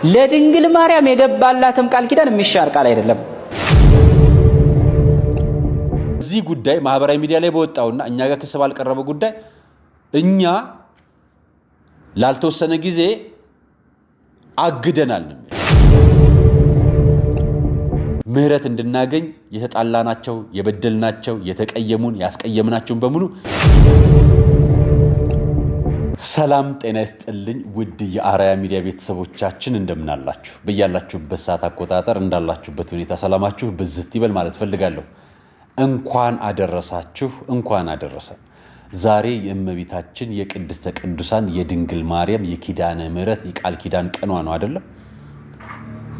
ለድንግል ማርያም የገባላትም ቃል ኪዳን የሚሻር ቃል አይደለም። እዚህ ጉዳይ ማህበራዊ ሚዲያ ላይ በወጣውና እኛ ጋር ክስ ባልቀረበ ጉዳይ እኛ ላልተወሰነ ጊዜ አግደናል ነው። ምህረት እንድናገኝ የተጣላናቸው የበደልናቸው የተቀየሙን ያስቀየምናቸውን በሙሉ ሰላም ጤና ይስጥልኝ። ውድ የአርአያ ሚዲያ ቤተሰቦቻችን እንደምን አላችሁ? በያላችሁበት ሰዓት አቆጣጠር እንዳላችሁበት ሁኔታ ሰላማችሁ ብዝት ይበል ማለት ፈልጋለሁ። እንኳን አደረሳችሁ፣ እንኳን አደረሰን። ዛሬ የእመቤታችን የቅድስተ ቅዱሳን የድንግል ማርያም የኪዳነ ምህረት የቃል ኪዳን ቀኗ ነው አይደለም?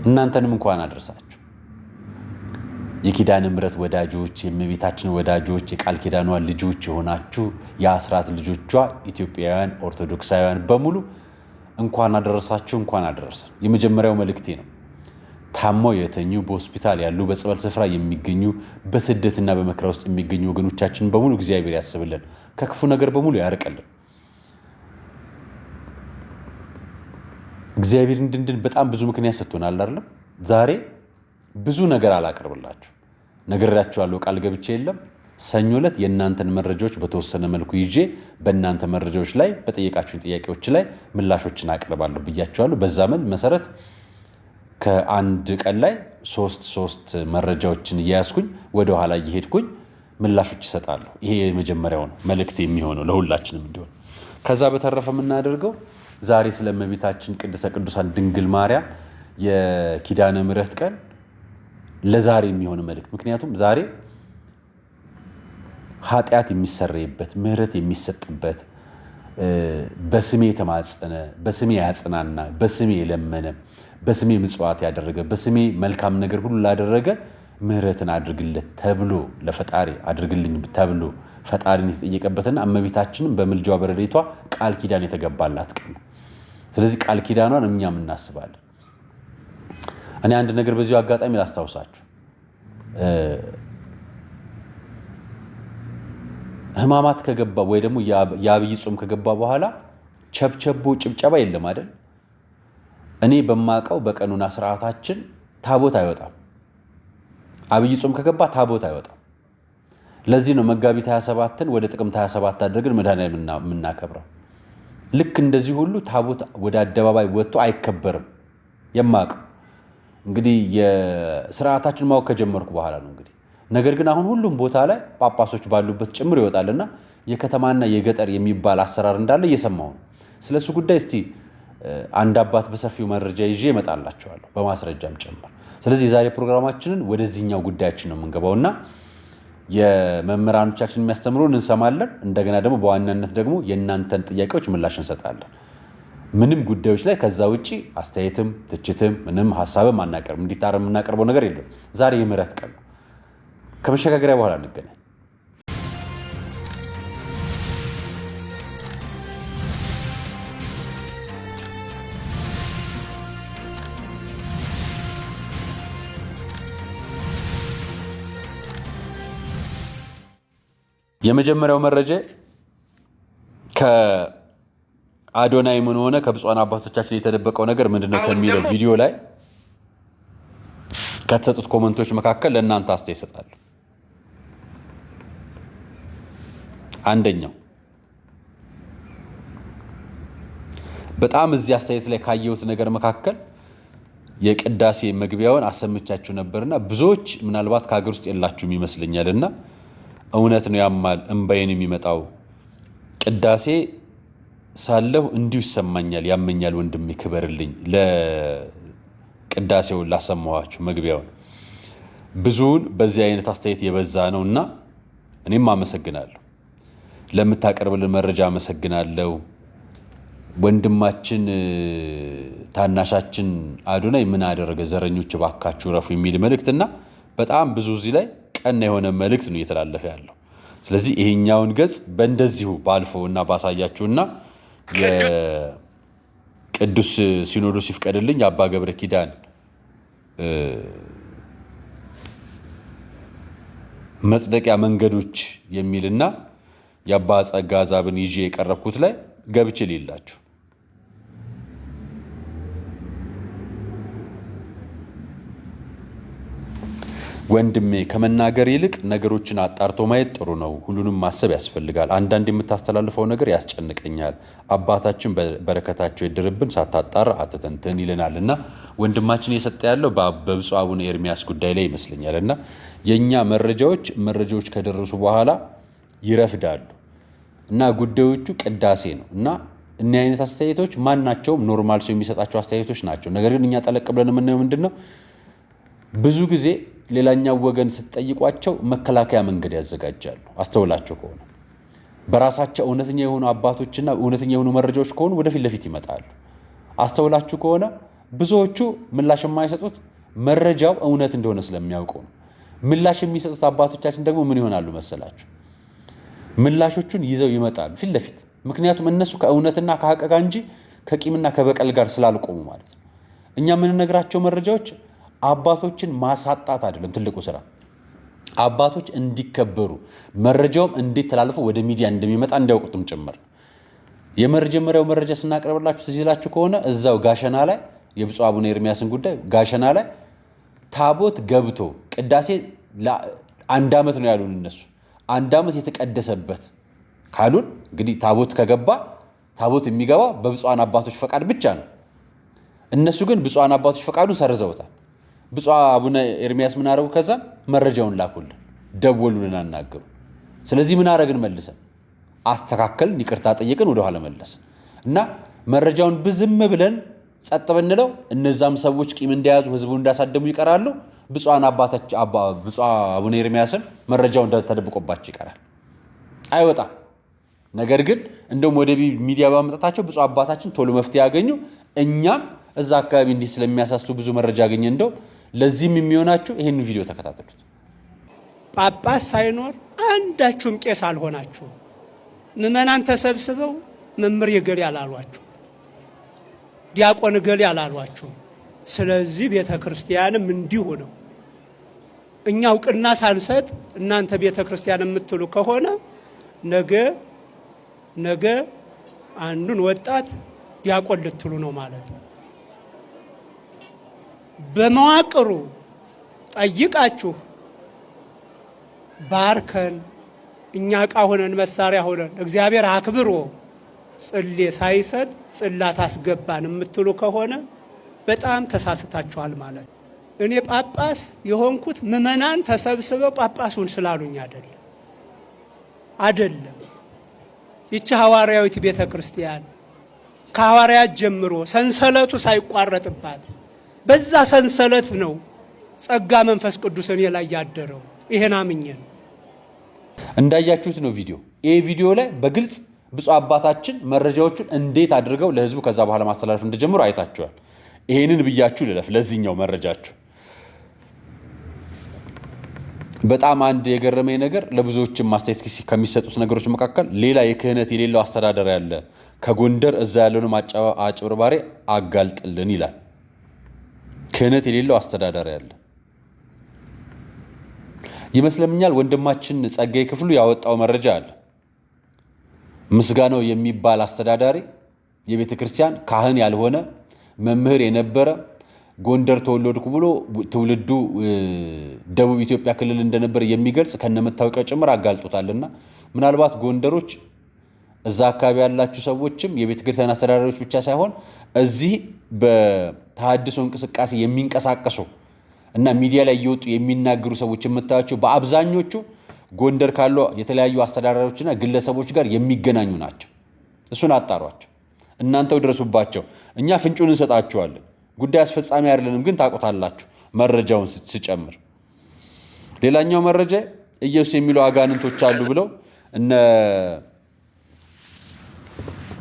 እናንተንም እንኳን አደረሳችሁ። የኪዳነ ምህረት ወዳጆች፣ የእመቤታችን ወዳጆች፣ የቃል ኪዳኗ ልጆች የሆናችሁ የአስራት ልጆቿ ኢትዮጵያውያን ኦርቶዶክሳውያን በሙሉ እንኳን አደረሳችሁ፣ እንኳን አደረሰን። የመጀመሪያው መልእክቴ ነው። ታመው የተኙ በሆስፒታል ያሉ በጸበል ስፍራ የሚገኙ በስደትና በመከራ ውስጥ የሚገኙ ወገኖቻችን በሙሉ እግዚአብሔር ያስብልን፣ ከክፉ ነገር በሙሉ ያርቀልን። እግዚአብሔር እንድንድን በጣም ብዙ ምክንያት ሰጥቶናል አይደለም? ዛሬ ብዙ ነገር አላቀርብላችሁ ነግራችኋለሁ፣ ቃል ገብቼ የለም። ሰኞ ዕለት የእናንተን መረጃዎች በተወሰነ መልኩ ይዤ በእናንተ መረጃዎች ላይ በጠየቃችሁን ጥያቄዎች ላይ ምላሾችን አቀርባለሁ ብያችኋለሁ። በዛ መሰረት ከአንድ ቀን ላይ ሶስት መረጃዎችን እያያዝኩኝ ወደ ኋላ እየሄድኩኝ ምላሾች ይሰጣለሁ። ይሄ የመጀመሪያው ነው መልእክት የሚሆነው ለሁላችንም እንዲሆን። ከዛ በተረፈ የምናደርገው ዛሬ ስለ እመቤታችን ቅድስተ ቅዱሳን ድንግል ማርያም የኪዳነ ምህረት ቀን ለዛሬ የሚሆን መልእክት፣ ምክንያቱም ዛሬ ኃጢአት የሚሰረይበት ምህረት የሚሰጥበት በስሜ የተማጸነ በስሜ ያጽናና በስሜ የለመነ በስሜ ምጽዋት ያደረገ በስሜ መልካም ነገር ሁሉ ላደረገ ምህረትን አድርግለት ተብሎ ለፈጣሪ አድርግልኝ ተብሎ ፈጣሪን የተጠየቀበትና እመቤታችንም በምልጃዋ በረድኤቷ ቃል ኪዳን የተገባላት ቀን ነው። ስለዚህ ቃል ኪዳኗን እኛም እናስባለን። እኔ አንድ ነገር በዚሁ አጋጣሚ ላስታውሳችሁ። ህማማት ከገባ ወይ ደግሞ የአብይ ጾም ከገባ በኋላ ቸብቸቦ ጭብጨባ የለም አይደል? እኔ በማቀው በቀኑና ስርዓታችን ታቦት አይወጣም። አብይ ጾም ከገባ ታቦት አይወጣም። ለዚህ ነው መጋቢት 27ን ወደ ጥቅምት 27 አድርገን መድኃኔዓለም የምናከብረው። ልክ እንደዚህ ሁሉ ታቦት ወደ አደባባይ ወጥቶ አይከበርም። የማቀው እንግዲህ የስርዓታችን ማወቅ ከጀመርኩ በኋላ ነው እንግዲህ። ነገር ግን አሁን ሁሉም ቦታ ላይ ጳጳሶች ባሉበት ጭምር ይወጣልና የከተማና የገጠር የሚባል አሰራር እንዳለ እየሰማሁ ነው። ስለሱ ጉዳይ እስቲ አንድ አባት በሰፊው መረጃ ይዤ እመጣላችኋለሁ በማስረጃም ጭምር። ስለዚህ የዛሬ ፕሮግራማችንን ወደዚህኛው ጉዳያችን ነው የምንገባውና የመምህራኖቻችን የሚያስተምሩን እንሰማለን። እንደገና ደግሞ በዋናነት ደግሞ የእናንተን ጥያቄዎች ምላሽ እንሰጣለን። ምንም ጉዳዮች ላይ ከዛ ውጪ አስተያየትም ትችትም ምንም ሀሳብም አናቀርብም። እንዲታረም የምናቀርበው ነገር የለም። ዛሬ የምህረት ቀን ነው። ከመሸጋገሪያ በኋላ እንገናኝ። የመጀመሪያው መረጃ ከአዶናይ ምን ሆነ ከብፁዓን አባቶቻችን የተደበቀው ነገር ምንድነው ከሚለው ቪዲዮ ላይ ከተሰጡት ኮመንቶች መካከል ለእናንተ አስተያየት እሰጣለሁ። አንደኛው በጣም እዚህ አስተያየት ላይ ካየሁት ነገር መካከል የቅዳሴ መግቢያውን አሰምቻችሁ ነበርና ብዙዎች ምናልባት ከሀገር ውስጥ የላችሁም ይመስለኛልና እውነት ነው፣ ያማል፣ እንባዬን የሚመጣው ቅዳሴ ሳለሁ እንዲሁ ይሰማኛል፣ ያመኛል፣ ወንድሜ ክበርልኝ። ለቅዳሴው ላሰማኋችሁ መግቢያውን ብዙውን በዚህ አይነት አስተያየት የበዛ ነውና እኔም አመሰግናለሁ። ለምታቀርብልን መረጃ አመሰግናለሁ። ወንድማችን ታናሻችን አዶናይ ምን አደረገ? ዘረኞች እባካችሁ ረፉ የሚል መልእክትና በጣም ብዙ እዚህ ላይ ቀና የሆነ መልእክት ነው እየተላለፈ ያለው። ስለዚህ ይሄኛውን ገጽ በእንደዚሁ ባልፈውና ባሳያችሁና የቅዱስ ሲኖዶስ ይፍቀድልኝ አባ ገብረ ኪዳን መጽደቂያ መንገዶች የሚልና የአባ ጸጋ ዛብን ይዤ የቀረብኩት ላይ ገብቼ ሌላችሁ ወንድሜ ከመናገር ይልቅ ነገሮችን አጣርቶ ማየት ጥሩ ነው። ሁሉንም ማሰብ ያስፈልጋል። አንዳንድ የምታስተላልፈው ነገር ያስጨንቀኛል። አባታችን በረከታቸው ይድርብን፣ ሳታጣራ አትተንትን ይለናልና ወንድማችን የሰጠ ያለው በብፁዕ አቡነ ኤርሚያስ ጉዳይ ላይ ይመስለኛልና የኛ መረጃዎች ከደረሱ በኋላ ይረፍዳሉ እና ጉዳዮቹ ቅዳሴ ነው እና እኛ አይነት አስተያየቶች ማናቸውም ኖርማል ሰው የሚሰጣቸው አስተያየቶች ናቸው። ነገር ግን እኛ ጠለቅ ብለን የምናየው ምንድነው ብዙ ጊዜ ሌላኛው ወገን ስትጠይቋቸው መከላከያ መንገድ ያዘጋጃሉ። አስተውላችሁ ከሆነ በራሳቸው እውነተኛ የሆኑ አባቶችና እውነተኛ የሆኑ መረጃዎች ከሆኑ ወደፊት ለፊት ይመጣሉ። አስተውላችሁ ከሆነ ብዙዎቹ ምላሽ የማይሰጡት መረጃው እውነት እንደሆነ ስለሚያውቁ ነው። ምላሽ የሚሰጡት አባቶቻችን ደግሞ ምን ይሆናሉ መሰላችሁ? ምላሾቹን ይዘው ይመጣሉ ፊት ለፊት። ምክንያቱም እነሱ ከእውነትና ከሐቅ ጋር እንጂ ከቂምና ከበቀል ጋር ስላልቆሙ ማለት ነው። እኛ የምንነግራቸው መረጃዎች አባቶችን ማሳጣት አይደለም ትልቁ ስራ። አባቶች እንዲከበሩ መረጃውም እንዴት ተላልፎ ወደ ሚዲያ እንደሚመጣ እንዲያውቁትም ጭምር። የመጀመሪያው መረጃ ስናቀርብላችሁ ትዝ ይላችሁ ከሆነ እዛው ጋሸና ላይ የብፁዕ አቡነ ኤርሚያስን ጉዳይ ጋሸና ላይ ታቦት ገብቶ ቅዳሴ አንድ ዓመት ነው ያሉን እነሱ። አንድ ዓመት የተቀደሰበት ካሉን እንግዲህ ታቦት ከገባ ታቦት የሚገባ በብፁዓን አባቶች ፈቃድ ብቻ ነው። እነሱ ግን ብፁዓን አባቶች ፈቃዱን ሰርዘውታል። ብፁዕ አቡነ ኤርሚያስ ምን አረጉ? ከዛ መረጃውን ላኩልን፣ ደወሉልን፣ አናገሩ። ስለዚህ ምን አረግን? መልሰን አስተካከልን፣ ይቅርታ ጠየቅን፣ ወደኋላ መለስን እና መረጃውን ብዝም ብለን ጸጥ ብንለው እነዛም ሰዎች ቂም እንደያዙ ህዝቡ እንዳሳደሙ ይቀራሉ። ብፁዓን ብፁዕ አቡነ ኤርሚያስም መረጃው ተደብቆባቸው ይቀራል፣ አይወጣም። ነገር ግን እንደውም ወደ ሚዲያ በማምጣታቸው ብፁዕ አባታችን ቶሎ መፍትሄ ያገኙ። እኛም እዛ አካባቢ እንዲህ ስለሚያሳስቱ ብዙ መረጃ ያገኘ። እንደው ለዚህም የሚሆናችሁ ይህንን ቪዲዮ ተከታተሉት። ጳጳስ ሳይኖር አንዳችሁም ቄስ አልሆናችሁ። ምዕመናን ተሰብስበው መምህር የገሌ አላሏችሁ፣ ዲያቆን ገሌ አላሏችሁ። ስለዚህ ቤተ ክርስቲያንም እንዲሁ ነው። እኛ እውቅና ሳንሰጥ እናንተ ቤተ ክርስቲያን የምትሉ ከሆነ ነገ አንዱን ወጣት ዲያቆን ልትሉ ነው ማለት ነው። በመዋቅሩ ጠይቃችሁ ባርከን እኛ ዕቃ ሆነን መሳሪያ ሆነን እግዚአብሔር አክብሮ ጽሌ ሳይሰጥ ጽላት አስገባን የምትሉ ከሆነ በጣም ተሳስታችኋል ማለት ነው። እኔ ጳጳስ የሆንኩት ምዕመናን ተሰብስበው ጳጳሱን ስላሉኝ አይደለም። ይቺ ሐዋርያዊት ቤተ ክርስቲያን ከሐዋርያት ጀምሮ ሰንሰለቱ ሳይቋረጥባት በዛ ሰንሰለት ነው ጸጋ መንፈስ ቅዱስ እኔ ላይ ያደረው። ይሄን አምኜ ነው። እንዳያችሁት ነው ቪዲዮ። ይሄ ቪዲዮ ላይ በግልጽ ብፁዕ አባታችን መረጃዎቹን እንዴት አድርገው ለህዝቡ ከዛ በኋላ ማስተላለፍ እንደጀመሩ አይታችኋል። ይሄንን ብያችሁ ልለፍ ለዚህኛው መረጃችሁ። በጣም አንድ የገረመኝ ነገር ለብዙዎችም ማስተያየት ከሚሰጡት ነገሮች መካከል ሌላ የክህነት የሌለው አስተዳደር ያለ ከጎንደር እዛ ያለውንም አጭበርባሪ አጋልጥልን ይላል። ክህነት የሌለው አስተዳደር ያለ ይመስለኛል። ወንድማችን ጸጋዬ ክፍሉ ያወጣው መረጃ አለ። ምስጋናው የሚባል አስተዳዳሪ የቤተ ክርስቲያን ካህን ያልሆነ መምህር የነበረ ጎንደር ተወለድኩ ብሎ ትውልዱ ደቡብ ኢትዮጵያ ክልል እንደነበር የሚገልጽ ከነመታወቂያው ጭምር አጋልጦታልና ምናልባት ጎንደሮች እዛ አካባቢ ያላችሁ ሰዎችም የቤተ ክርስቲያን አስተዳዳሪዎች ብቻ ሳይሆን እዚህ በተሐድሶ እንቅስቃሴ የሚንቀሳቀሱ እና ሚዲያ ላይ እየወጡ የሚናገሩ ሰዎች የምታዩቸው በአብዛኞቹ ጎንደር ካሉ የተለያዩ አስተዳዳሪዎችና ግለሰቦች ጋር የሚገናኙ ናቸው። እሱን አጣሯቸው፣ እናንተው ድረሱባቸው። እኛ ፍንጩን እንሰጣችኋለን። ጉዳይ አስፈጻሚ አይደለንም፣ ግን ታውቁታላችሁ መረጃውን ሲጨምር። ሌላኛው መረጃ ኢየሱስ የሚለው አጋንንቶች አሉ ብለው እነ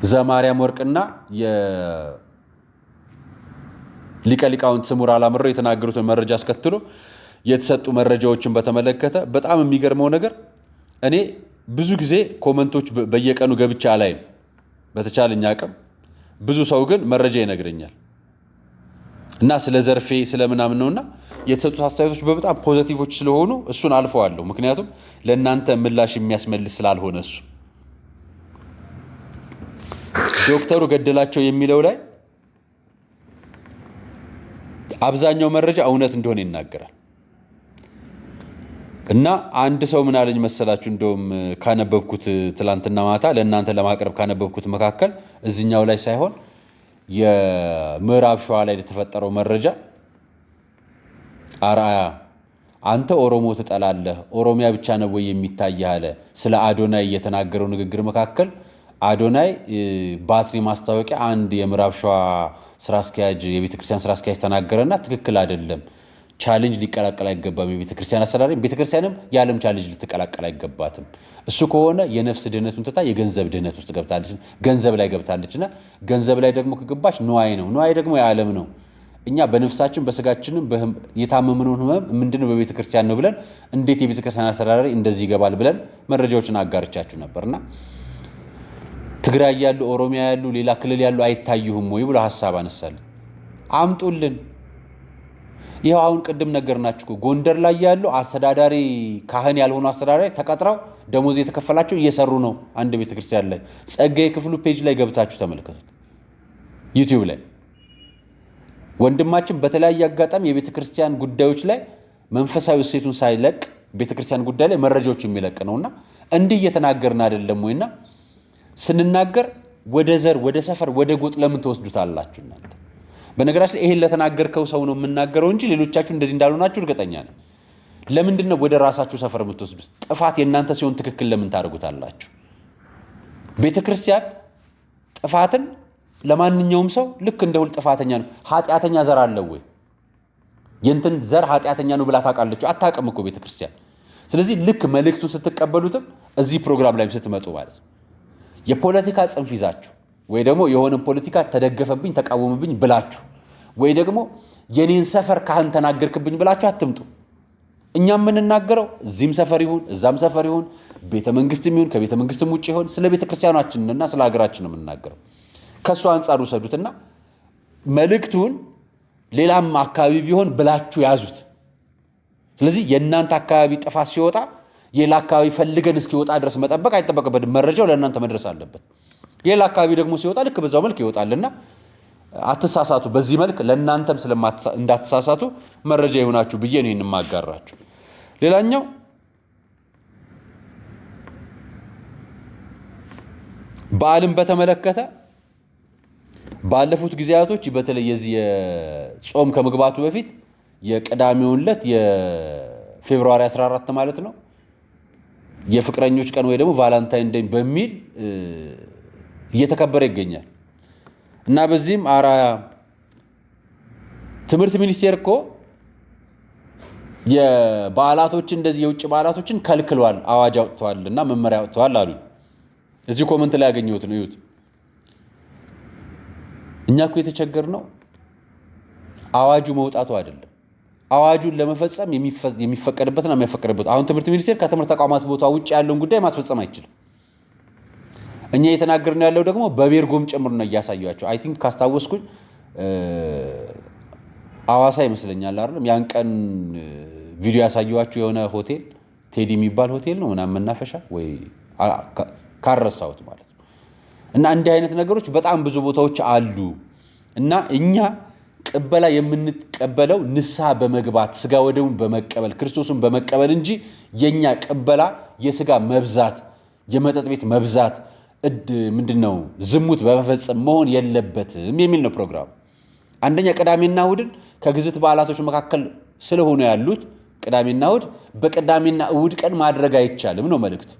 ዘማርያም ወርቅና የሊቀ ሊቃውንት ስሙር አላምረው የተናገሩትን መረጃ አስከትሎ የተሰጡ መረጃዎችን በተመለከተ በጣም የሚገርመው ነገር እኔ ብዙ ጊዜ ኮመንቶች በየቀኑ ገብቻ አላይም። በተቻለኝ አቅም ብዙ ሰው ግን መረጃ ይነግረኛል እና ስለ ዘርፌ ስለምናምን ነውና የተሰጡት አስተያየቶች በጣም ፖዚቲቮች ስለሆኑ እሱን አልፈዋለሁ። ምክንያቱም ለእናንተ ምላሽ የሚያስመልስ ስላልሆነ እሱ ዶክተሩ ገደላቸው የሚለው ላይ አብዛኛው መረጃ እውነት እንደሆነ ይናገራል። እና አንድ ሰው ምን አለኝ መሰላችሁ እንደውም ካነበብኩት ትላንትና ማታ ለእናንተ ለማቅረብ ካነበብኩት መካከል እዚህኛው ላይ ሳይሆን የምዕራብ ሸዋ ላይ የተፈጠረው መረጃ አርአያ አንተ ኦሮሞ ትጠላለህ ኦሮሚያ ብቻ ነው ወይ የሚታየህ አለ ስለ አዶናይ የተናገረው ንግግር መካከል አዶናይ ባትሪ ማስታወቂያ አንድ የምዕራብ ሸዋ ስራ አስኪያጅ የቤተክርስቲያን ስራ አስኪያጅ ተናገረና ትክክል አይደለም ቻሌንጅ ሊቀላቀል አይገባም የቤተክርስቲያን አሰራር ቤተክርስቲያንም ያለም ቻሌንጅ ልትቀላቀል አይገባትም እሱ ከሆነ የነፍስ ድህነቱን ተታ የገንዘብ ድህነት ውስጥ ገብታለች ገንዘብ ላይ ገብታለችና ገንዘብ ላይ ደግሞ ከገባች ንዋይ ነው ንዋይ ደግሞ የዓለም ነው እኛ በነፍሳችን በስጋችንም የታመምነው ህመም ምንድነው በቤተክርስቲያን ነው ብለን እንዴት የቤተክርስቲያን አሰራር እንደዚህ ይገባል ብለን መረጃዎችን አጋርቻችሁ ነበርና ትግራይ ያሉ ኦሮሚያ ያሉ ሌላ ክልል ያሉ አይታዩም ወይ ብሎ ሐሳብ አነሳል አምጡልን ይሄው አሁን ቅድም ነገርናችሁ ጎንደር ላይ ያሉ አስተዳዳሪ ካህን ያልሆኑ አስተዳዳሪ ተቀጥረው ደሞዝ የተከፈላቸው እየሰሩ ነው አንድ ቤተክርስቲያን ላይ ጸጋዬ ክፍሉ ፔጅ ላይ ገብታችሁ ተመልከቱት ዩቲዩብ ላይ ወንድማችን በተለያየ አጋጣሚ የቤተክርስቲያን ጉዳዮች ላይ መንፈሳዊ እሴቱን ሳይለቅ ቤተክርስቲያን ጉዳይ ላይ መረጃዎች የሚለቅ ነውና እንዲህ እየተናገርን አይደለም ወይና ስንናገር ወደ ዘር ወደ ሰፈር ወደ ጎጥ ለምን ተወስዱታላችሁ እናንተ በነገራችን ላይ ይሄን ለተናገርከው ሰው ነው የምናገረው እንጂ ሌሎቻችሁ እንደዚህ እንዳልሆናችሁ እርግጠኛ ነኝ ለምንድን ነው ወደ ራሳችሁ ሰፈር የምትወስዱት ጥፋት የእናንተ ሲሆን ትክክል ለምን ታደርጉታላችሁ ቤተክርስቲያን ጥፋትን ለማንኛውም ሰው ልክ እንደሁል ጥፋተኛ ነው ኃጢአተኛ ዘር አለው ወይ የንትን ዘር ኃጢአተኛ ነው ብላ ታውቃለች አታውቅም እኮ ቤተክርስቲያን ስለዚህ ልክ መልእክቱን ስትቀበሉትም እዚህ ፕሮግራም ላይ ስትመጡ ማለት የፖለቲካ ጽንፍ ይዛችሁ ወይ ደግሞ የሆነ ፖለቲካ ተደገፈብኝ ተቃወመብኝ ብላችሁ ወይ ደግሞ የኔን ሰፈር ካህን ተናገርክብኝ ብላችሁ አትምጡ እኛም ምንናገረው እዚህም ሰፈር ይሁን እዛም ሰፈር ይሁን ቤተ መንግስትም ይሁን ከቤተ መንግስትም ውጪ ይሁን ስለ ቤተክርስቲያናችንና ስለ ሀገራችን ነው የምንናገረው ከሱ አንፃር ወሰዱትና መልእክቱን ሌላም አካባቢ ቢሆን ብላችሁ ያዙት ስለዚህ የእናንተ አካባቢ ጥፋት ሲወጣ የሌላ አካባቢ ፈልገን እስኪወጣ ድረስ መጠበቅ አይጠበቅበትም መረጃው ለእናንተ መድረስ አለበት የሌላ አካባቢ ደግሞ ሲወጣ ልክ በዛው መልክ ይወጣልና አትሳሳቱ በዚህ መልክ ለእናንተም እንዳትሳሳቱ መረጃ ይሆናችሁ ብዬ ነው እንማጋራችሁ ሌላኛው በዓልን በተመለከተ ባለፉት ጊዜያቶች በተለይ የዚህ የጾም ከመግባቱ በፊት የቅዳሜውን ዕለት የፌብሩዋሪ 14 ማለት ነው የፍቅረኞች ቀን ወይ ደግሞ ቫላንታይን ዴይ በሚል እየተከበረ ይገኛል እና በዚህም አራያ ትምህርት ሚኒስቴር እኮ የበዓላቶችን እንደዚህ የውጭ በዓላቶችን ከልክሏል አዋጅ አውጥቷልና መመሪያ አውጥቷል አሉ እዚህ ኮሜንት ላይ ያገኘሁት ነው ይሁት እኛ እኮ የተቸገርነው አዋጁ መውጣቱ አይደለም አዋጁን ለመፈጸም የሚፈቀድበትና የማይፈቀድበት አሁን ትምህርት ሚኒስቴር ከትምህርት ተቋማት ቦታ ውጭ ያለውን ጉዳይ ማስፈጸም አይችልም እኛ እየተናገርን ያለው ደግሞ በቤርጎም ጭምር ነው ያሳያቸው አይ ቲንክ ካስታወስኩኝ አዋሳ ይመስለኛል አይደል ያን ቀን ቪዲዮ ያሳያችሁ የሆነ ሆቴል ቴዲ የሚባል ሆቴል ነው ምናምን መናፈሻ ወይ ካረሳውት ማለት ነው እና እንዲህ አይነት ነገሮች በጣም ብዙ ቦታዎች አሉ እና እኛ ቅበላ የምንቀበለው ንስሐ በመግባት ስጋ ወደሙን በመቀበል ክርስቶስን በመቀበል እንጂ የኛ ቅበላ የስጋ መብዛት የመጠጥ ቤት መብዛት ምንድነው ዝሙት በመፈጸም መሆን የለበትም የሚል ነው ፕሮግራሙ አንደኛ ቅዳሜና እሁድን ከግዝት በዓላቶች መካከል ስለሆነ ያሉት ቅዳሜና እሁድ በቅዳሜና እሁድ ቀን ማድረግ አይቻልም ነው መልእክቱ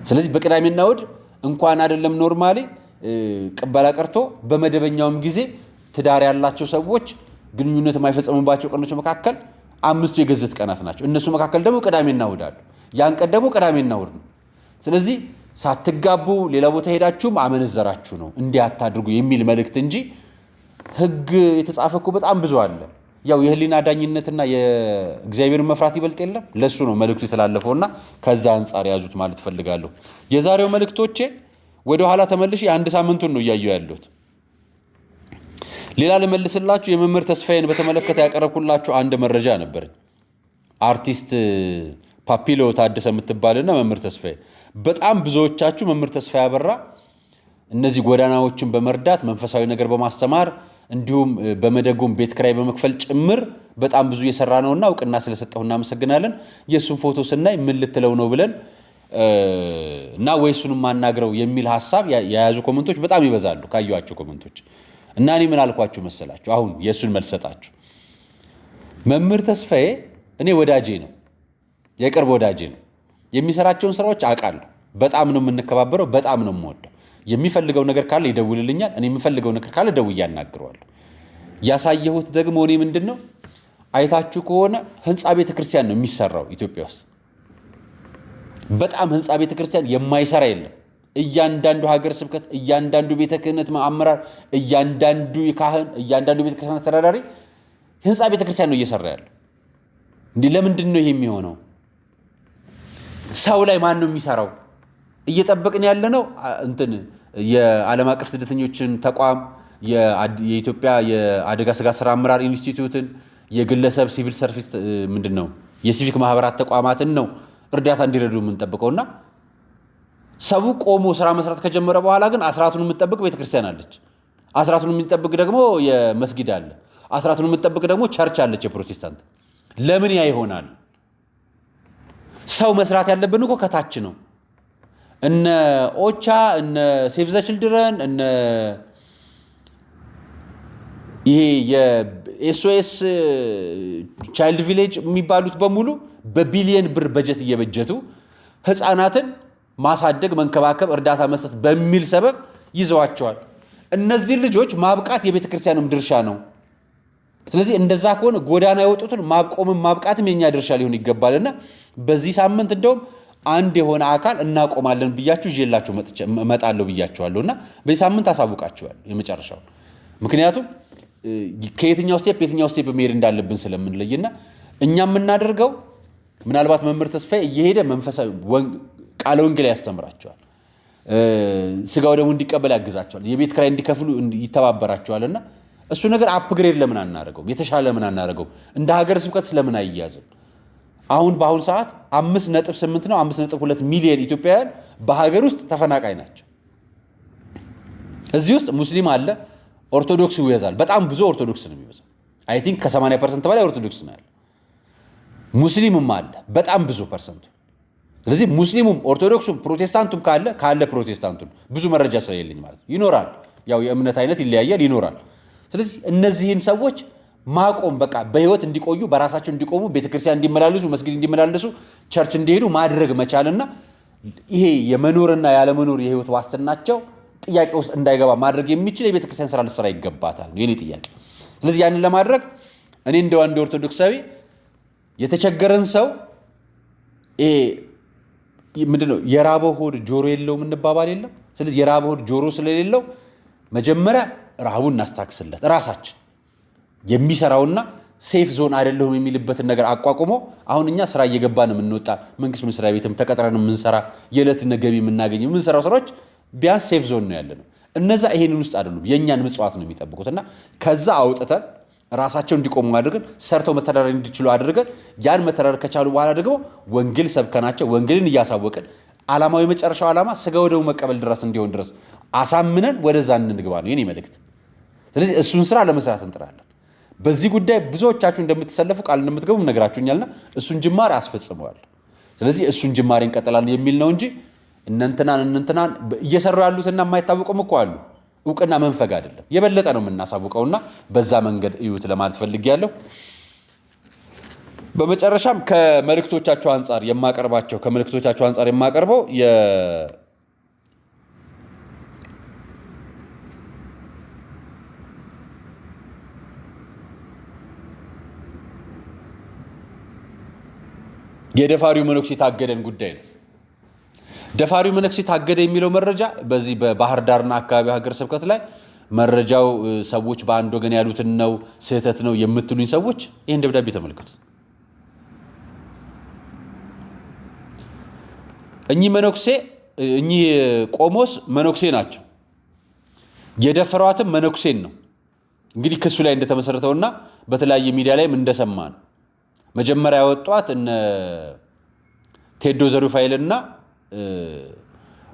ስለዚህ በቅዳሜና እሁድ እንኳን አይደለም ኖርማሊ ቅበላ ቀርቶ በመደበኛውም ጊዜ ትዳር ያላቸው ሰዎች ግንኙነት የማይፈጸሙባቸው ቀኖች መካከል አምስቱ የግዝት ቀናት ናቸው እነሱ መካከል ደግሞ ቅዳሜና እሁድ አሉ ያን ቀን ደግሞ ቅዳሜና እሁድ ነው ስለዚህ ሳትጋቡ ሌላ ቦታ ሄዳችሁም አመነዘራችሁ ነው እንዲያታድርጉ የሚል መልእክት እንጂ ህግ የተጻፈኩ በጣም ብዙ አለ ያው የህሊና ዳኝነትና የእግዚአብሔርን መፍራት ይበልጥ የለም ለሱ ነው መልእክቱ የተላለፈውና ከዛ አንፃር ያዙት ማለት ፈልጋለሁ የዛሬው መልእክቶቼ ወደ ኋላ ተመልሼ አንድ ሳምንቱን ነው ያያዩ ያሉት ሌላ ለመልስላችሁ የመምህር ተስፋዬን በተመለከተ ያቀረብኩላችሁ አንድ መረጃ ነበር አርቲስት ፓፒሎ ታደሰ የምትባልና መምህር ተስፋዬ በጣም ብዙዎቻችሁ መምህር ተስፋዬ አበራ እነዚህ ጎዳናዎችን በመርዳት መንፈሳዊ ነገር በማስተማር እንዲሁም በመደጎም ቤት ክራይ በመክፈል ጭምር በጣም ብዙ እየሰራ ነውና እውቅና ስለሰጠው እናመሰግናለን። የሱን ፎቶ ስናይ ምን ልትለው ነው ብለን እና ወይሱንም ማናግረው የሚል ሐሳብ የያዙ ኮሜንቶች በጣም ይበዛሉ ካዩአቸው ኮሜንቶች እና እኔ ምን አልኳችሁ መሰላችሁ? አሁን የሱን መልስ ሰጣችሁ። መምህር ተስፋዬ እኔ ወዳጄ ነው፣ የቅርብ ወዳጄ ነው። የሚሰራቸውን ስራዎች አውቃለሁ። በጣም ነው የምንከባበረው፣ በጣም ነው የምወደው። የሚፈልገው ነገር ካለ ይደውልልኛል፣ እኔ የምፈልገው ነገር ካለ ደውዬ አናግረዋለሁ። ያሳየሁት ደግሞ እኔ ምንድነው አይታችሁ ከሆነ ህንጻ ቤተክርስቲያን ነው የሚሰራው ኢትዮጵያ ውስጥ። በጣም ህንጻ ቤተክርስቲያን የማይሰራ የለም። እያንዳንዱ ሀገር ስብከት፣ እያንዳንዱ ቤተ ክህነት አመራር፣ እያንዳንዱ ካህን፣ እያንዳንዱ ቤተክርስቲያን አስተዳዳሪ ህንጻ ቤተክርስቲያን ነው እየሰራ ያለው። እንዴ ለምንድን ነው ይሄ የሚሆነው? ሰው ላይ ማን ነው የሚሰራው? እየጠበቅን ያለ ነው እንትን የዓለም አቀፍ ስደተኞችን ተቋም፣ የኢትዮጵያ የአደጋ ስጋት ስራ አመራር ኢንስቲትዩትን፣ የግለሰብ ሲቪል ሰርቪስ ምንድነው የሲቪክ ማህበራት ተቋማትን ነው እርዳታ እንዲረዱ የምንጠብቀውና ሰው ቆሞ ስራ መስራት ከጀመረ በኋላ ግን አስራቱን የምትጠብቅ ቤተክርስቲያን አለች። አስራቱን የሚጠብቅ ደግሞ የመስጊድ አለ። አስራቱን የምትጠብቅ ደግሞ ቸርች አለች የፕሮቴስታንት። ለምን ያ ይሆናል? ሰው መስራት ያለብን እኮ ከታች ነው። እነ ኦቻ፣ እነ ሴቭ ዘ ችልድረን፣ እነ ይሄ የኤስኦኤስ ቻይልድ ቪሌጅ የሚባሉት በሙሉ በቢሊየን ብር በጀት እየበጀቱ ህፃናትን ማሳደግ፣ መንከባከብ፣ እርዳታ መስጠት በሚል ሰበብ ይዘዋቸዋል። እነዚህ ልጆች ማብቃት የቤተ ክርስቲያንም ድርሻ ነው። ስለዚህ እንደዛ ከሆነ ጎዳና የወጡትን ማብቆምም ማብቃትም የኛ ድርሻ ሊሆን ይገባልና በዚህ ሳምንት እንደውም አንድ የሆነ አካል እናቆማለን ብያችሁ ይዤላችሁ መጣለሁ ብያችኋለሁና በዚህ ሳምንት አሳውቃችኋል የመጨረሻው። ምክንያቱም ከየትኛው ስቴፕ መሄድ እንዳለብን ስለምንለይና እኛ የምናደርገው ምናልባት መምህር ተስፋዬ እየሄደ መንፈሳዊ ቃለ ወንጌል ያስተምራቸዋል፣ ስጋው ደግሞ እንዲቀበል ያግዛቸዋል፣ የቤት ክራይ እንዲከፍሉ ይተባበራቸዋልና እሱ ነገር አፕግሬድ ለምን አናደርገው? የተሻለ ለምን አናደርገው? እንደ ሀገር ስብከት ስለምን አይያዝም? በአሁን ሰዓት 5.8 ነው 5.2 ሚሊዮን ኢትዮጵያውያን በሀገር ውስጥ ተፈናቃይ ናቸው። እዚህ ውስጥ ሙስሊም አለ፣ ኦርቶዶክስ ይበዛል። በጣም ብዙ ኦርቶዶክስ ነው የሚበዛው። አይ ቲንክ ከ80% በላይ ኦርቶዶክስ ነው ያለው። ሙስሊምም አለ በጣም ብዙ ፐርሰንቱ። ስለዚህ ሙስሊሙም ኦርቶዶክሱም ፕሮቴስታንቱም ካለ ፕሮቴስታንቱን ብዙ መረጃ ስለሌለኝ ማለት ይኖራል። ያው የእምነት አይነት ይለያያል፣ ይኖራል። ስለዚህ እነዚህን ሰዎች ማቆም በቃ በህይወት እንዲቆዩ በራሳቸው እንዲቆሙ ቤተክርስቲያን እንዲመላለሱ መስጊድ እንዲመላለሱ ቸርች እንዲሄዱ ማድረግ መቻልና ይሄ የመኖርና ያለመኖር የህይወት ዋስትናቸው ጥያቄ ውስጥ እንዳይገባ ማድረግ የሚችል የቤተክርስቲያን ስራ ልትሰራ ይገባታል የኔ ጥያቄ። ስለዚህ ያንን ለማድረግ እኔ እንደ አንድ ኦርቶዶክሳዊ የተቸገረን ሰው ምንድነው የራበው ሆድ ጆሮ የለውም እንባባል የለም። ስለዚህ የራበው ሆድ ጆሮ ስለሌለው መጀመሪያ ረሃቡን እናስታክስለት። ራሳችን የሚሰራውና ሴፍ ዞን አይደለሁም የሚልበትን ነገር አቋቁሞ አሁን እኛ ስራ እየገባን የምንወጣ መንግስት መስሪያ ቤትም ተቀጥረን የምንሰራ የዕለት ገቢ የምናገኝ የምንሰራው ስራዎች ቢያንስ ሴፍ ዞን ነው ያለነው። እነዛ ይሄንን ውስጥ አይደሉም፣ የኛን ምጽዋት ነው የሚጠብቁትና ከዛ አውጥተን ራሳቸው እንዲቆሙ አድርገን ሰርተው መተዳደር እንዲችሉ አድርገን ያን መተዳደር ከቻሉ በኋላ ደግሞ ወንጌል ሰብከናቸው ወንጌልን እያሳወቅን ዓላማው የመጨረሻው ዓላማ ስጋው ደግሞ መቀበል ድረስ እንዲሆን ድረስ አሳምነን ወደዛ እንግባ ነው የኔ መልእክት። ስለዚህ እሱን ስራ ለመስራት እንጥራለን። በዚህ ጉዳይ ብዙዎቻችሁ እንደምትሰለፉ ቃል እንደምትገቡ ነገራችሁኛልና እሱን ጅማሬ አስፈጽመዋል። ስለዚህ እሱን ጅማሬ እንቀጥላለን የሚል ነው እንጂ እነንተናን እየሰሩ ያሉትና የማይታወቁም እኮ አሉ። እውቅና መንፈግ አይደለም፣ የበለጠ ነው የምናሳውቀውና በዛ መንገድ እዩት ለማለት ፈልጌያለሁ። በመጨረሻም ከመልእክቶቻችሁ አንጻር የማቀርበው የደፋሪው መነኩሴ ታገደን ጉዳይ ነው። ደፋሪው መነኩሴ ታገደ የሚለው መረጃ በዚህ በባህር ዳርና አካባቢ ሀገረ ስብከት ላይ መረጃው ሰዎች በአንድ ወገን ያሉትን ነው ስህተት ነው የምትሉኝ ሰዎች ይሄን ደብዳቤ ተመልከቱ። እኚህ ቆሞስ መነኩሴ ናቸው። የደፈሯትም መነኩሴን ነው። እንግዲህ ክሱ ላይ እንደተመሰረተውና በተለያየ ሚዲያ ላይም እንደሰማን መጀመሪያ ያወጧት እነ ቴዶ ዘሩፋኤልና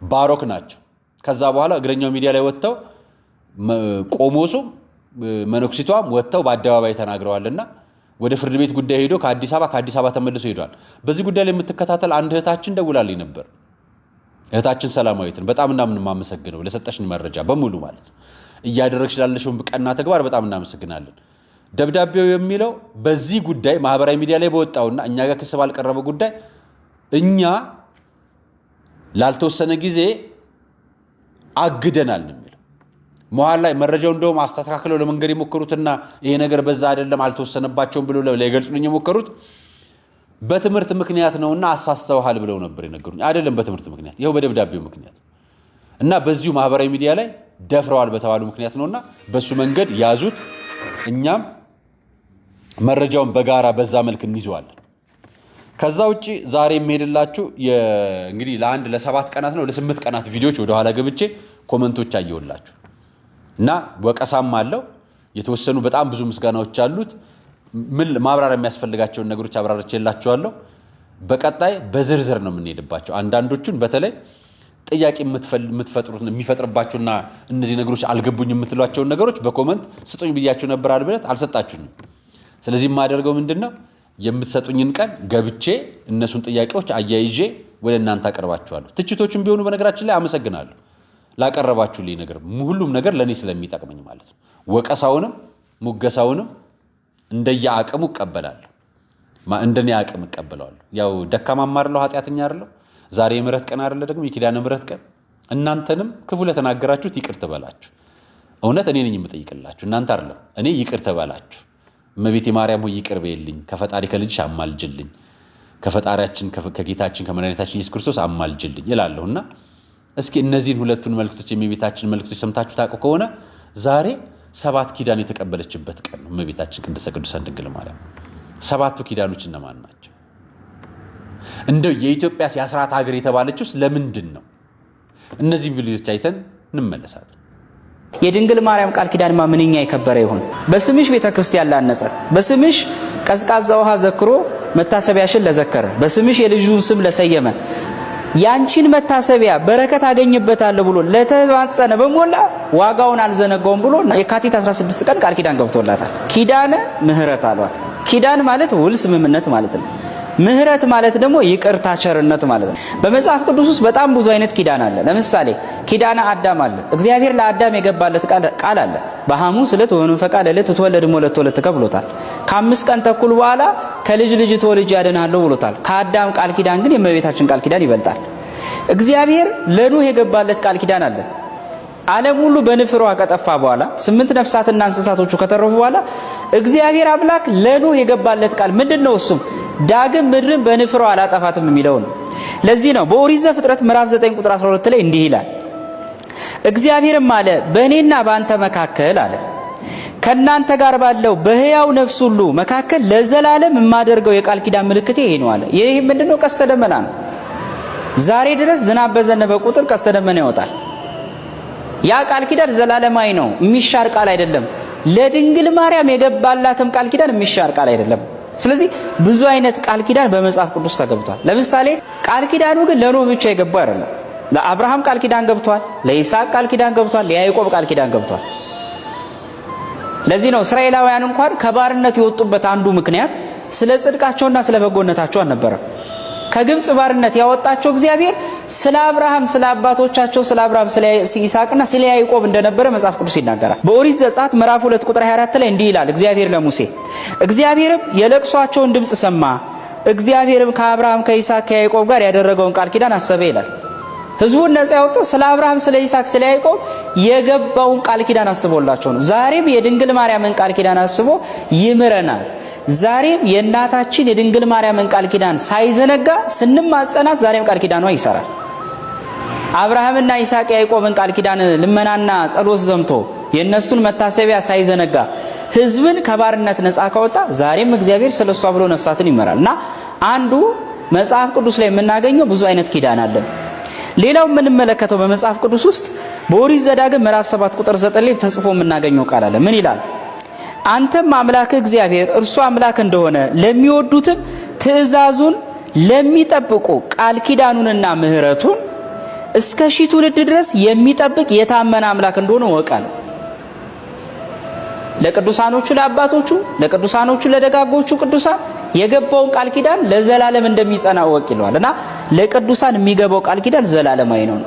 ባሮክ ናቸው። ከዛ በኋላ እግረኛው ሚዲያ ላይ ወጥተው ቆሞሱ መነኩሲቷም ወጥተው በአደባባይ ተናግረዋልና ወደ ፍርድ ቤት ጉዳይ ሄዶ ከአዲስ አበባ ተመልሶ ሄዷል። በዚህ ጉዳይ ላይ የምትከታተል አንድ እህታችን ደውላልኝ ነበር። እህታችን ሰላማዊትን በጣም እናመሰግናለን ለሰጠሽን መረጃ በሙሉ ማለት ነው። እያደረግሽ ላለሽው ቀና ተግባር በጣም እናመሰግናለን። ደብዳቤው የሚለው በዚህ ጉዳይ ማህበራዊ ሚዲያ ላይ በወጣውና እኛ ጋር ክስ ባልቀረበው ጉዳይ እኛ ላልተወሰነ ጊዜ አግደናል ነው የሚለው። መሃል ላይ መረጃው እንደውም አስተካክለው ለመንገር የሞከሩትና ይሄ ነገር በዛ አይደለም አልተወሰነባቸውም ብሎ ለይገልጹልኝ የሞከሩት በትምህርት ምክንያት ነውና አሳስተውሃል ብለው ነበር የነገሩኝ። አይደለም በትምህርት ምክንያት ይሄው በደብዳቤው ምክንያት እና በዚሁ ማህበራዊ ሚዲያ ላይ ደፍረዋል በተባሉ ምክንያት ነውና በሱ መንገድ ያዙት። እኛም መረጃውን በጋራ በዛ መልክ እንይዘዋለን። ከዛ ውጪ ዛሬ የሚሄድላችሁ እንግዲህ ለ7 ቀናት ነው ለ8 ቀናት ቪዲዮዎች ወደ ኋላ ገብቼ ኮሜንቶች አየሁላችሁ እና ወቀሳም አለው የተወሰኑ በጣም ብዙ ምስጋናዎች አሉት። ምን ማብራሪያ የሚያስፈልጋቸውን ነገሮች አብራርቼላችኋለሁ። በቀጣይ በዝርዝር ነው የምንሄድባቸው። አንዳንዶቹን በተለይ ጥያቄ የሚፈጥርባችሁና እነዚህ ነገሮች አልገቡኝ የምትሏቸውን ነገሮች በኮሜንት ስጡኝ ብያችሁ ነበር አልብለት አልሰጣችሁኝም። ስለዚህ የማደርገው ምንድነው የምትሰጡኝን ቀን ገብቼ እነሱን ጥያቄዎች አያይዤ ወደ እናንተ አቀርባችኋለሁ። ትችቶችን ቢሆኑ በነገራችን ላይ አመሰግናለሁ ላቀረባችሁልኝ ነገር፣ ሁሉም ነገር ለኔ ስለሚጠቅመኝ ማለት ነው። ወቀሳውንም ሙገሳውንም እንደየአቅሙ እቀበላለሁ። እንደኔ አቅም እቀበላለሁ። ያው ደካማም አይደለሁ ኃጢአተኛ አይደለሁ። ዛሬ የምህረት ቀን አይደለ ደግሞ የኪዳነ ምህረት ቀን። እናንተንም ክፉ ለተናገራችሁት ይቅር ተበላችሁ። እውነት እኔ ነኝ የምጠይቅላችሁ እናንተ አይደለም። እኔ ይቅር ተበላችሁ። እመቤቴ ማርያም ሆይ ይቅር በይልኝ፣ ከፈጣሪ ከልጅሽ አማልጅልኝ፣ ከፈጣሪያችን ከጌታችን ከመድኃኒታችን ኢየሱስ ክርስቶስ አማልጅልኝ ይላለሁና እስኪ እነዚህን ሁለቱን መልእክቶች የእመቤታችን መልእክቶች ሰምታችሁ ታውቁ ከሆነ ዛሬ 7 ኪዳን የተቀበለችበት ቀን ነው። እመቤታችን ቅድስተ ቅዱሳን ድንግል ማርያም 7ቱ ኪዳኖች እነማን ናቸው? እንደው የኢትዮጵያ የአስራት ሀገር የተባለችውስ ለምንድን ነው? እነዚህን ቪዲዮዎች አይተን እንመለሳለን። የድንግል ማርያም ቃል ኪዳንማ ምንኛ የከበረ ይሁን። በስምሽ ቤተክርስቲያን ላነጸ፣ በስምሽ ቀዝቃዛ ውሃ ዘክሮ መታሰቢያሽን ለዘከረ፣ በስምሽ የልጁን ስም ለሰየመ፣ ያንቺን መታሰቢያ በረከት አገኝበታለሁ ብሎ ለተማጸነ በሞላ ዋጋውን አልዘነጋውም ብሎ የካቲት 16 ቀን ቃል ኪዳን ገብቶላታል። ኪዳነ ምህረት አሏት። ኪዳን ማለት ውል ስምምነት ማለት ነው። ምህረት ማለት ደግሞ ይቅርታ ቸርነት ማለት ነው። በመጽሐፍ ቅዱስ ውስጥ በጣም ብዙ አይነት ኪዳን አለ። ለምሳሌ ኪዳነ አዳም አለ። እግዚአብሔር ለአዳም የገባለት ቃል አለ። በሐሙስ ዕለት ወበመንፈቃ ሌሊት ትወለድ እሞለተ ብሎታል። ከ5 ቀን ተኩል በኋላ ከልጅ ልጅ ተወልጄ ያድንሃለሁ ብሎታል። ከአዳም ቃል ኪዳን ግን የእመቤታችን ቃል ኪዳን ይበልጣል። እግዚአብሔር ለኖህ የገባለት ቃል ኪዳን አለ። ዓለም ሁሉ በንፍሯ ከጠፋ በኋላ 8 ነፍሳትና እንስሳቶቹ ከተረፉ በኋላ እግዚአብሔር አምላክ ለኖህ የገባለት ቃል ምንድነው? እሱም ዳግም ምድርን በንፍሯ አላጠፋትም የሚለው ነው። ለዚህ ነው በኦሪት ዘፍጥረት ምዕራፍ 9 ቁጥር 12 ላይ እንዲህ ይላል፣ እግዚአብሔርም አለ በእኔና በአንተ መካከል አለ ከናንተ ጋር ባለው በሕያው ነፍስ ሁሉ መካከል ለዘላለም የማደርገው የቃል ኪዳን ምልክቴ ይሄ ነው አለ። ይሄ ምንድነው? ቀስተ ደመና ነው። ዛሬ ድረስ ዝናብ በዘነበ ቁጥር ቀስተ ደመና ይወጣል። ያ ቃል ኪዳን ዘላለማዊ ነው፣ የሚሻር ቃል አይደለም። ለድንግል ማርያም የገባላትም ቃል ኪዳን የሚሻር ቃል አይደለም። ስለዚህ ብዙ አይነት ቃል ኪዳን በመጽሐፍ ቅዱስ ተገብቷል። ለምሳሌ ቃል ኪዳኑ ግን ለኖህ ብቻ የገባው አይደለም። ለአብርሃም ቃል ኪዳን ገብቷል፣ ለይስሐቅ ቃል ኪዳን ገብቷል፣ ለያዕቆብ ቃል ኪዳን ገብቷል። ለዚህ ነው እስራኤላውያን እንኳን ከባርነት የወጡበት አንዱ ምክንያት ስለ ጽድቃቸውና ስለ በጎነታቸው አልነበረም። ከግብጽ ባርነት ያወጣቸው እግዚአብሔር ስለ አብርሃም ስለ አባቶቻቸው ስለ አብርሃም ስለ ይስሐቅና ስለ ያዕቆብ እንደነበረ መጽሐፍ ቅዱስ ይናገራል። በኦሪት ዘጸአት ምዕራፍ 2 ቁጥር 24 ላይ እንዲህ ይላል እግዚአብሔር ለሙሴ፣ እግዚአብሔርም የለቅሷቸውን ድምፅ ሰማ፣ እግዚአብሔርም ከአብርሃም ከይስሐቅ ከያዕቆብ ጋር ያደረገውን ቃል ኪዳን አሰበ ይላል። ህዝቡን ነፃ ያወጣው ስለ አብርሃም ስለ ይስሐቅ ስለ ያዕቆብ የገባውን ቃል ኪዳን አስቦላቸው ነው። ዛሬም የድንግል ማርያምን ቃል ኪዳን አስቦ ይምረናል። ዛሬም የእናታችን የድንግል ማርያምን ቃል ኪዳን ሳይዘነጋ ስንማጸናት ዛሬም ቃል ኪዳኗ ይሰራል። አብርሃምና ይስሐቅ ያዕቆብን ቃል ኪዳን ልመናና ጸሎት ዘምቶ የነሱን መታሰቢያ ሳይዘነጋ ህዝብን ከባርነት ነፃ ካወጣ ዛሬም እግዚአብሔር ስለሷ ብሎ ነፍሳትን ይመራልና አንዱ መጽሐፍ ቅዱስ ላይ የምናገኘው ብዙ አይነት ኪዳን አለ። ሌላው የምንመለከተው በመጽሐፍ ቅዱስ ውስጥ በኦሪት ዘዳግም ምዕራፍ 7 ቁጥር 9 ላይ ተጽፎ የምናገኘው ቃል አለ። ምን ይላል? አንተም አምላክ እግዚአብሔር እርሱ አምላክ እንደሆነ ለሚወዱትም ትእዛዙን ለሚጠብቁ ቃል ኪዳኑንና ምህረቱን እስከ 1000 ትውልድ ድረስ የሚጠብቅ የታመነ አምላክ እንደሆነ ወቃል። ለቅዱሳኖቹ ለአባቶቹ ለቅዱሳኖቹ ለደጋጎቹ ቅዱሳን የገባውን ቃል ኪዳን ለዘላለም እንደሚጸና ወቅ ይለዋልና ለቅዱሳን የሚገባው ቃል ኪዳን ዘላለማዊ ነው።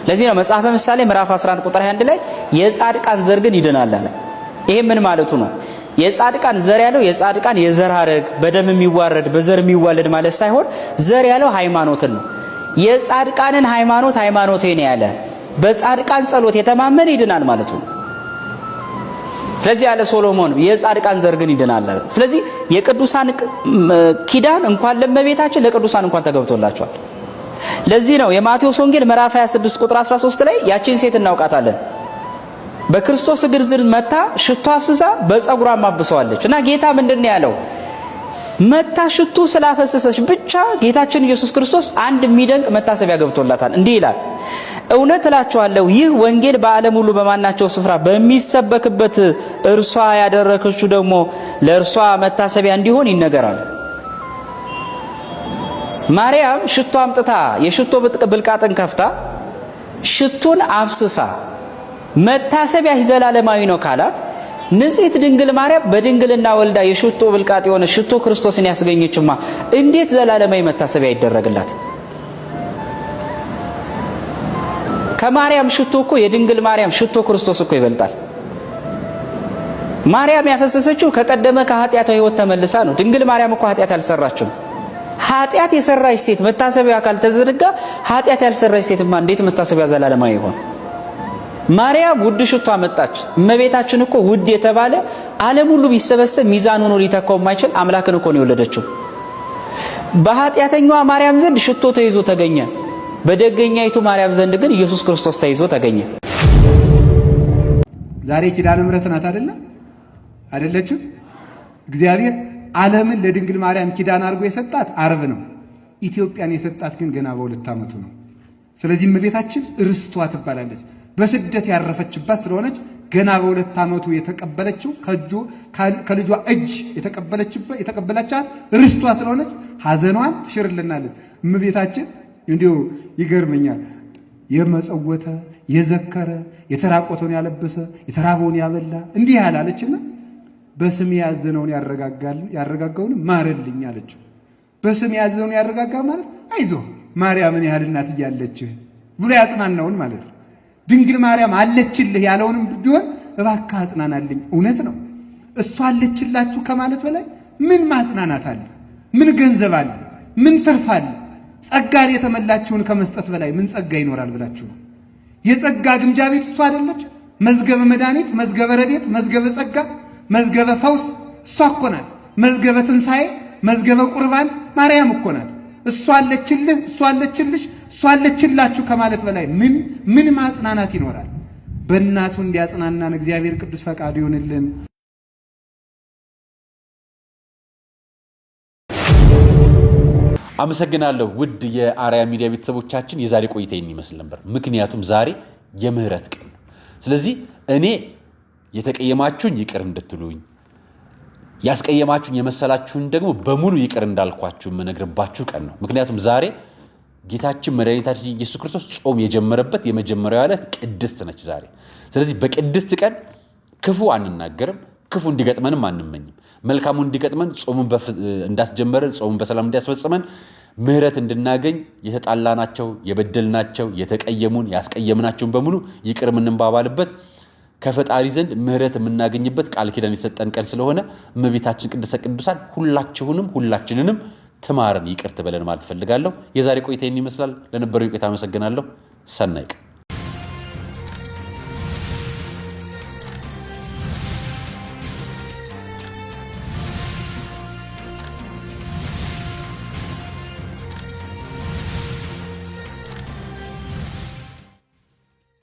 ለዚህ ነው መጽሐፈ ምሳሌ ምዕራፍ 11 ቁጥር 21 ላይ የጻድቃን ዘር ግን ይድናል አለ። ይሄ ምን ማለቱ ነው? የጻድቃን ዘር ያለው የጻድቃን የዘር ሐረግ በደም የሚዋረድ በዘር የሚዋለድ ማለት ሳይሆን ዘር ያለው ሃይማኖትን ነው። የጻድቃንን ሃይማኖት ሃይማኖቴ ነው ያለ በጻድቃን ጸሎት የተማመነ ይድናል ማለቱ ነው። ስለዚህ ያለ ሶሎሞን የጻድቃን ዘር ግን ይድናል አለ። ስለዚህ የቅዱሳን ኪዳን እንኳን ለእመቤታችን ለቅዱሳን እንኳን ተገብቶላቸዋል። ለዚህ ነው የማቴዎስ ወንጌል ምዕራፍ 26 ቁጥር 13 ላይ ያቺን ሴት እናውቃታለን። በክርስቶስ እግር ስር መታ ሽቶ አፍስሳ በፀጉሯ ማብሰዋለች እና ጌታ ምንድነው ያለው? መታ ሽቱ ስላፈሰሰች ብቻ ጌታችን ኢየሱስ ክርስቶስ አንድ የሚደንቅ መታሰቢያ ገብቶላታል። እንዲህ ይላል፣ እውነት እላችኋለሁ ይህ ወንጌል በዓለም ሁሉ በማናቸው ስፍራ በሚሰበክበት እርሷ ያደረገችው ደግሞ ለእርሷ መታሰቢያ እንዲሆን ይነገራል። ማርያም ሽቶ አምጥታ የሽቶ ብልቃጥን ከፍታ ሽቱን አፍስሳ መታሰቢያ ዘላለማዊ ነው ካላት ንጽሕት ድንግል ማርያም በድንግልና ወልዳ የሽቶ ብልቃጥ የሆነ ሽቶ ክርስቶስን ያስገኘችማ እንዴት ዘላለማዊ መታሰቢያ ይደረግላት? ከማርያም ሽቶ እኮ የድንግል ማርያም ሽቶ ክርስቶስ እኮ ይበልጣል። ማርያም ያፈሰሰችው ከቀደመ ከኃጢአቷ ሕይወት ተመልሳ ነው። ድንግል ማርያም እኮ ኃጢአት አልሰራችም። ኃጢአት የሰራች ሴት መታሰቢያ ካልተዘነጋ ኃጢአት ያልሰራች ሴትማ እንዴት መታሰቢያ ዘላለማዊ ይሆን? ማርያም ውድ ሽቶ አመጣች። እመቤታችን እኮ ውድ የተባለ ዓለም ሁሉ ቢሰበሰብ ሚዛን ሆኖ ሊተካው የማይችል አምላክን እኮ ነው የወለደችው። በኃጢአተኛዋ ማርያም ዘንድ ሽቶ ተይዞ ተገኘ። በደገኛይቱ ማርያም ዘንድ ግን ኢየሱስ ክርስቶስ ተይዞ ተገኘ። ዛሬ ኪዳነ ምሕረት ናት አይደለችም? እግዚአብሔር ዓለምን ለድንግል ማርያም ኪዳን አድርጎ የሰጣት ዓርብ ነው። ኢትዮጵያን የሰጣት ግን ገና በ2 ዓመቱ ነው። ስለዚህ እመቤታችን ርስቷ ትባላለች። በስደት ያረፈችባት ስለሆነች ገና በ2 ዓመቱ የተቀበለችው ከልጇ እጅ የተቀበለቻት ርስቷ ስለሆነች ሐዘኗን ትሽርልናለች። እመቤታችን እንዲሁ ይገርመኛል። የመጸወተ የዘከረ የተራቆተውን ያለበሰ የተራበውን ያበላ እንዲህ ያላለችና በስም ያዘነውን ያረጋጋውን ማረልኝ አለችው። በስም ያዘነውን ያረጋጋ ማለት አይዞ ማርያምን ያህል እናት እያለችህ ብሎ ያጽናናውን ማለት ነው። ድንግል ማርያም አለችልህ ያለውንም ቢሆን እባክህ አጽናናልኝ። እውነት ነው። እሷ አለችላችሁ ከማለት በላይ ምን ማጽናናት አለ? ምን ገንዘብ አለ? ምን ትርፍ አለ? ጸጋን የተመላችውን ከመስጠት በላይ ምን ጸጋ ይኖራል ብላችሁ ነው? የጸጋ ግምጃ ቤት እሷ አይደለች? መዝገበ መድኃኒት፣ መዝገበ ረድኤት፣ መዝገበ ጸጋ፣ መዝገበ ፈውስ እሷ እኮ ናት። መዝገበ ትንሣኤ፣ መዝገበ ቁርባን ማርያም እኮ ናት። እሷ አለችልህ፣ እሷ አለችልሽ፣ እሷ አለችላችሁ ከማለት በላይ ምን ማጽናናት ይኖራል? በእናቱ እንዲያጽናናን እግዚአብሔር ቅዱስ ፈቃዱ ይሆንልን። አመሰግናለሁ። ውድ የአርያ ሚዲያ ቤተሰቦቻችን የዛሬ ቆይታ ይመስል ነበር። ምክንያቱም ዛሬ የምህረት ቀን ነው። ስለዚህ እኔ የተቀየማችሁኝ ይቅር እንድትሉኝ፣ ያስቀየማችሁኝ የመሰላችሁን ደግሞ በሙሉ ይቅር እንዳልኳችሁ የምነግርባችሁ ቀን ነው። ምክንያቱም ዛሬ ጌታችን መድኃኒታችን ኢየሱስ ክርስቶስ ጾም የጀመረበት የመጀመሪያው ዕለት ቅድስት ነች ዛሬ። ስለዚህ በቅድስት ቀን ክፉ አንናገርም፣ ክፉ እንዲገጥመንም አንመኝም። መልካሙ እንዲገጥመን ጾሙን እንዳስጀመረን ጾሙን በሰላም እንዲያስፈጽመን ምህረት እንድናገኝ የተጣላናቸው፣ የበደልናቸው፣ የተቀየሙን፣ ያስቀየምናቸውን በሙሉ ይቅር የምንባባልበት ከፈጣሪ ዘንድ ምህረት የምናገኝበት ቃል ኪዳን የሰጠን ቀን ስለሆነ እመቤታችን ቅድስተ ቅዱሳን ሁላችንንም ትማረን፣ ይቅር ትበለን ማለት ፈልጋለሁ። የዛሬ ቆይታ ይመስላል። ለነበረው ቆይታ አመሰግናለሁ። ሰናይ ቀን